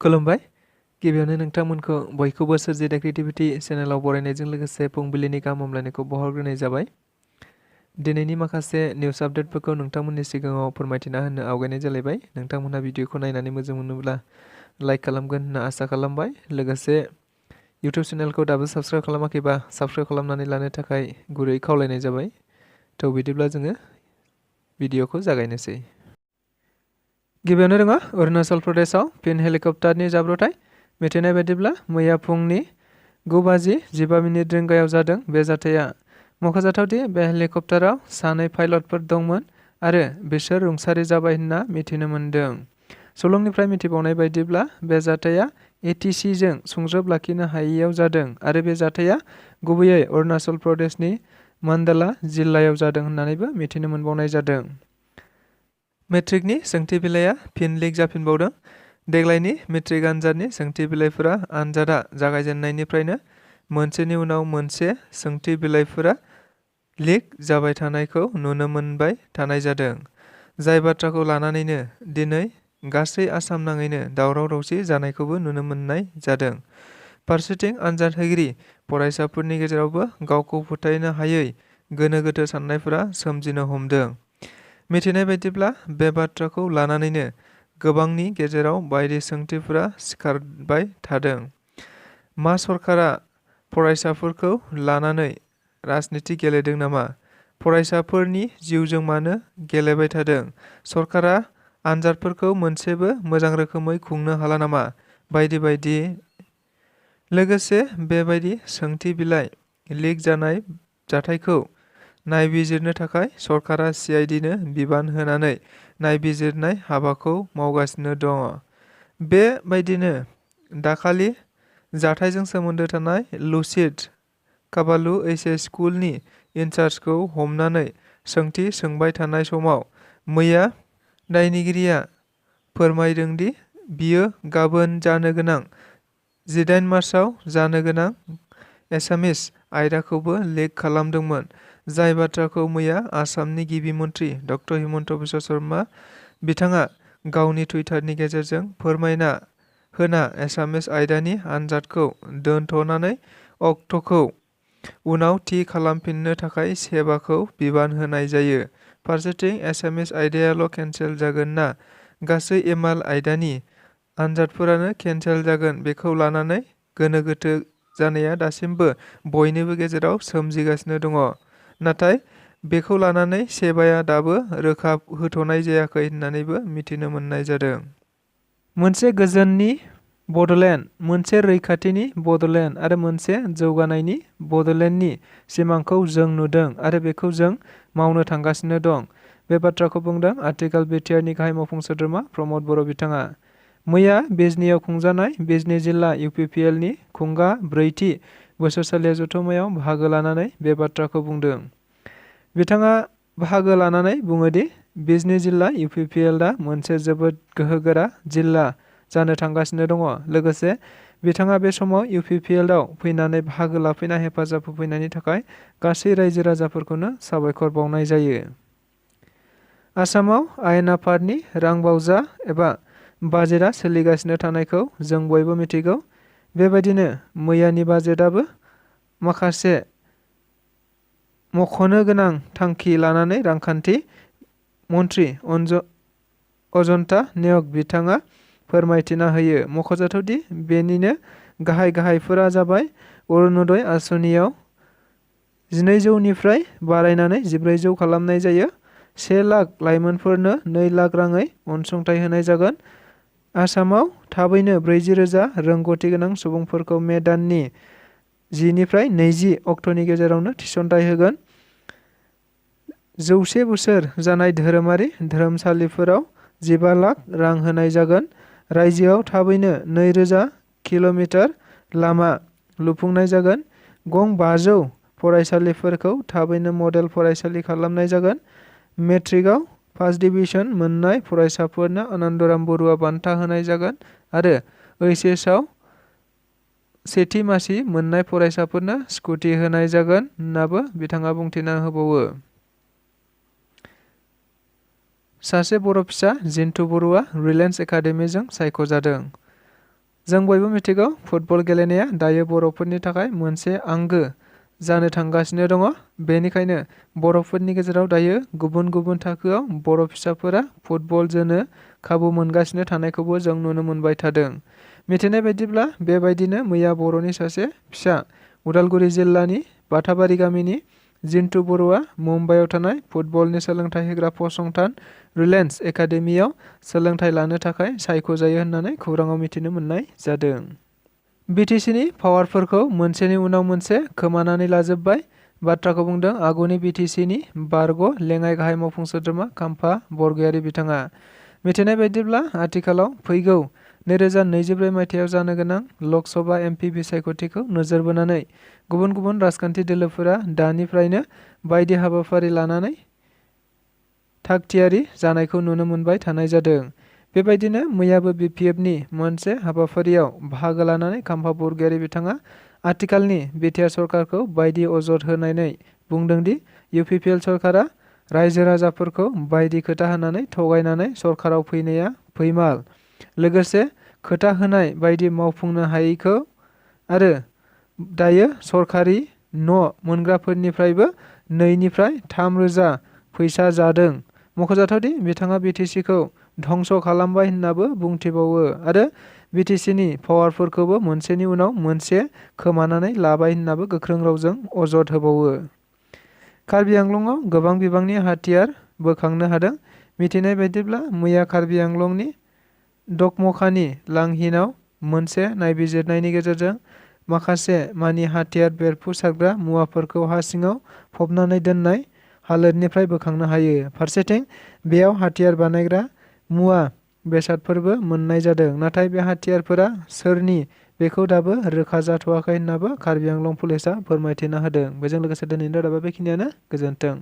खुलुमबाय गिबियावनो नोंथांमोनखौ बयखौबो सोरजिदा क्रिएटिभिटी चेनेलाव बरायनायजों लोगोसे फुंबिलिनि गाहाम हामलायनायखौ बावहरग्रोनाय जाबाय। दिनैनि माखासे निउस आपडेटफोरखौ नोंथांमोननि सिगाङाव फोरमायथिना होनो आवगायनाय जालायबाय। नोंथांमोनहा भिडिअखौ नायनानै मोजां मोनोब्ला लाइक खालामगोन होनना आसा खालामबाय। लोगोसे इउटिउब चेनेलखौ दाबो साबस्क्राइब खालामाखैबा साबस्क्राइब खालामनानै लानो थाखाय गुरै खावलायनाय जाबाय। थ' बिदिब्ला जोङो भिडिअखौ जागायनोसै। गिबियावनो दङ अरुणाचल प्रदेशआव फिन हेलिकप्टारनि जाब्रबथाय। मिथिनाय बायदिब्ला मैया फुंनि 9:15 रिंगायाव जादों। बे जाथाया मख'जाथावदि बे हेलिकप्टाराव 2 पाइलटफोर दंमोन आरो बिसोर रुंसारि जाबाय होनना मिथिनो मोन्दों। सुलुंनिफ्राय मिथिबावनाय बायदिब्ला बे जाथाया ATC-जों सुंज्रोब लाखिनो हायैयाव जादों आरो बे जाथाया गुबैयै अरुणाचल प्रदेशनि मान्डाला जिल्लायाव जादों होननानैबो मिथिनो मोनबावनाय जादों। मेट्रिकनि सोंथि बिलाइया फिन लिक जाफिनबावदों। देग्लायनि मेट्रिक आनजादनि सोंथि बिलाइफोरा आनजादा जागायजेननायनिफ्रायनो मोनसेनि उनाव मोनसे सोंथि बिलाइफोरा लिक जाबाय थानायखौ नुनो मोनबाय थानाय जादों। जाय बाथ्राखौ लानानैनो दिनै गासै आसाम नाङैनो दावराव-दावसि जानायखौबो नुनो मोननाय जादों। फारसेथिं आनजाद होगिरि फरायसाफोरनि गेजेरावबो गावखौ फोथायनो हायै गोनो-गोथो साननायफोरा सोमजिनो हमदों। मिथिनाय बायदिब्ला बे बाथ्राखौ लानानैनो गोबांनि गेजेराव बायदि सोंथिफोरा सिखारबाय थादों। मा सरकारा फरायसाफोरखौ लानानै राजनिति गेलेदों नामा? फरायसाफोरनि जिउजों मानो गेलेबाय थादों? सरकारा आनजादफोरखौ मोनसेबो मोजां रोखोमै खुंनो हाला नामा? बायदि बायदि। लोगोसे बेबायदि सोंथि बिलाइ लिक जानाय जाथायखौ नायबिजिरनो थाखाय सरकारा CID-नो बिबान होनानै नायबिजिरनाय हाबाखौ मावगासिनो दङ। बेबायदिनो दाखालि जाथायजों सोमोन्दो थानाय लुसिड काबालु HS स्कुलनि इनचार्जखौ हमनानै सोंथि सोंबाय थानाय समाव मैया दायनिगिरिया फोरमायदों दि बियो गाबोन जानो गोनां 18 मार्चआव जानो गोनां एसामिस आयदाखौबो लिक खालामदोंमोन। जाय बाथ्राखौ मैया आसामनि गिबि मन्थ्रि डक्टर हिमन्त बिश्व शर्मा बिथाङा गावनि टुइटारनि गेजेरजों फोरमायना होना एसामिस आयदानि आनजादखौ दोनथ'नानै अक्ट'खौ उनाव थि खालामफिननो थाखाय सेबाखौ बिबान होनाय जायो। फारसेथिं एसामिस आयदायाल' केन्सेल जागोन ना गासै एमाल आयदानि आनजादफोरानो केन्सेल जागोन बेखौ लानानै गोनो-गोथो जानाया दासिमबो बयनिबो गेजेराव सोमजिगासिनो दङ। नाथाय बेखौ लानानै सेबाया दाबो रोखा होथ'नाय जायाखै होननानैबो मिथिनो मोननाय जादों। मोनसे गोजोननि बड'लेण्ड, मोनसे रैखाथिनि बड'लेण्ड आरो मोनसे जौगानायनि बड'लेण्डनि सिमांखौ जों नुदों आरो बेखौ जों मावनो थांगासिनो दं। बे बाथ्राखौ बुंदों आथिखाल बिटिआरनि गाहाय मावफुं सोद्रोमा प्रमद बर' बिथाङा। मैया बिजनीआव खुंजानाय बिजनी जिल्ला UPPL-नि खुंगा 4थि बोसोरसालिया जथुम्मायाव बाहागो लानानै बे बाथ्राखौ बुंदों। बिथाङा बाहागो लानानै बुङोदि बिजनी जिल्ला UPPL-आ मोनसे जोबोद गोहोगोरा जिल्ला जानो थांगासिनो दङ। लोगोसे बिथाङा बे समाव UPPL-आव फैनानै बाहागो लाफैना हेफाजाब होफैनायनि थाखाय गासै रायजो राजाफोरखौनो साबायखर बावनाय जायो। आसामाव आयेन आफादनि रांबावजा एबा बाजेटआ सोलिगासिनो थानायखौ जों बयबो मिथिगौ। बेबायदिनो मैयानि बाजेटआबो माखासे मख'नो गोनां थांखि लानानै रांखान्थि मन्थ्रि अजन्ता नेउग बिथाङा फोरमायथिना होयो। मख'जाथावदि बेनिनो गाहाय गाहायफोरा जाबाय अरुणोदय आसनियाव 1200निफ्राय बारायनानै 1400 खालामनाय जायो। 1 लाख लाइमोनफोरनो 2 लाख राङै अनसुंथाइ होनाय जागोन। आसामाव थाबैनो 40,000 रोंग'थि गोनां सुबुंफोरखौ मे दाननि 10 निफ्राय 20 अक्ट'नि गेजेरावनो थिसनथाइ होगोन। 100 बोसोर जानाय धोरोमारि धोरोमसालिफोराव 15 लाख रां होनाय जागोन। रायजोआव थाबैनो 2000 किल'मिटार लामा लुफुंनाय जागोन। गं 500 फरायसालिफोरखौ थाबैनो मडेल फरायसालि खालामनाय जागोन। मेट्रिकआव फार्स्ट डिभिजन मोननाय फरायसाफोरनो आनन्दराम बरुवा बान्था होनाय जागोन आरो HSआव सेथि मासि मोननाय फरायसाफोरनो स्कुटि होनाय जागोन होननाबो बिथाङा बुंथिना होबावो। सासे बर' फिसा जिन्टु बरुवा रिलायेन्स एकाडेमिजों सायख'जादों। जों बयबो मिथिगौ फुटबल गेलेनाया दायो बर'फोरनि थाखाय मोनसे आंगो जानो थांगासिनो दङ। बेनिखायनो बर'फोरनि गेजेराव दायो गुबुन गुबुन थाखोआव बर' फिसाफोरा फुटबल जोनो खाबु मोनगासिनो थानायखौबो जों नुनो मोनबाय थादों। मिथिनाय बायदिब्ला बेबायदिनो मैया बर'नि सासे फिसा उदालगुरि जिल्लानि बाथाबारि गामिनि जिन्टु बर'आ मुम्बाइआव थानाय फुटबलनि सोलोंथाइ होग्रा फसंथान रिलायन्स एकाडेमियाव सोलोंथाइ लानो थाखाय सायख'जायो होननानै खौराङाव मिथिनो मोननाय जादों। बिटिसिनि पावारफोरखौ मोनसेनि उनाव मोनसे खोमानानै लाजोब्बाय बाथ्राखौ बुंदों आगुनि बिटिसिनि बारग' लेङाइ गाहाय मावफुं सोद्रोमा खाम्फा बरगयारी बिथाङा। मिथिनाय बायदिब्ला आथिखालाव फैगौ 2024 मायथाइयाव जानो गोनां लकसभा एमपि बिसायख'थिखौ नोजोर बोनानै गुबुन गुबुन राजखान्थि दोलोफोरा दानिफ्रायनो बायदि हाबाफारि लानानै थागथियारि जानायखौ नुनो मोनबाय थानाय जादों। बेबायदिनो मैयाबो बिपिएफनि मोनसे हाबाफारियाव बाहागो लानानै खाम्फा बरगयारी बिथाङा आथिखालनि बिटिआर सरकारखौ बायदि अजद होनानै बुंदोंदि इउपिपिएल सरकारा रायजो राजाफोरखौ बायदि खोथा होनानै थगायनानै सरकाराव फैनाया फैमाल, लोगोसे खोथा होनाय बायदि मावफुंनो हायैखौ आरो दायो सरकारि न' मोनग्राफोरनिफ्रायबो 2 निफ्राय 3 रोजा फैसा जादों। मख'जाथावदि बिथाङा बिटिसिखौ धंस खालामबाय होननाबो बुंथिबावो आरो बिटिसिनि पावारफोरखौबो मोनसेनि उनाव मोनसे खोमानानै लाबाय होननाबो गोख्रों रावजों अजद होबावो। कार्बि आंलंआव गोबां बिबांनि हाथियार बोखांनो हादों। मिथिनाय बायदिब्ला मैया कार्बि आंलंनि डकमखानि लांहिनाव मोनसे नायबिजिरनायनि गेजेरजों माखासे मानि हाथियार बेरफुसारग्रा मुवाफोरखौ हा सिङाव फबनानै दोननाय हालोदनिफ्राय बोखांनो हायो। फारसेथिं बेयाव हाथियार बानायग्रा मुवा बेसादफोरबो मोननाय जादों। नाथाय बे हाथियारफोरा सोरनि बेखौ दाबो रोखा जाथ'वाखै होननाबो कार्बि आंलं पुलिसआ फोरमायथिना होदों। बेजों लोगोसे दिनैनि रादाबा बेखिनियानो। गोजोन्थों।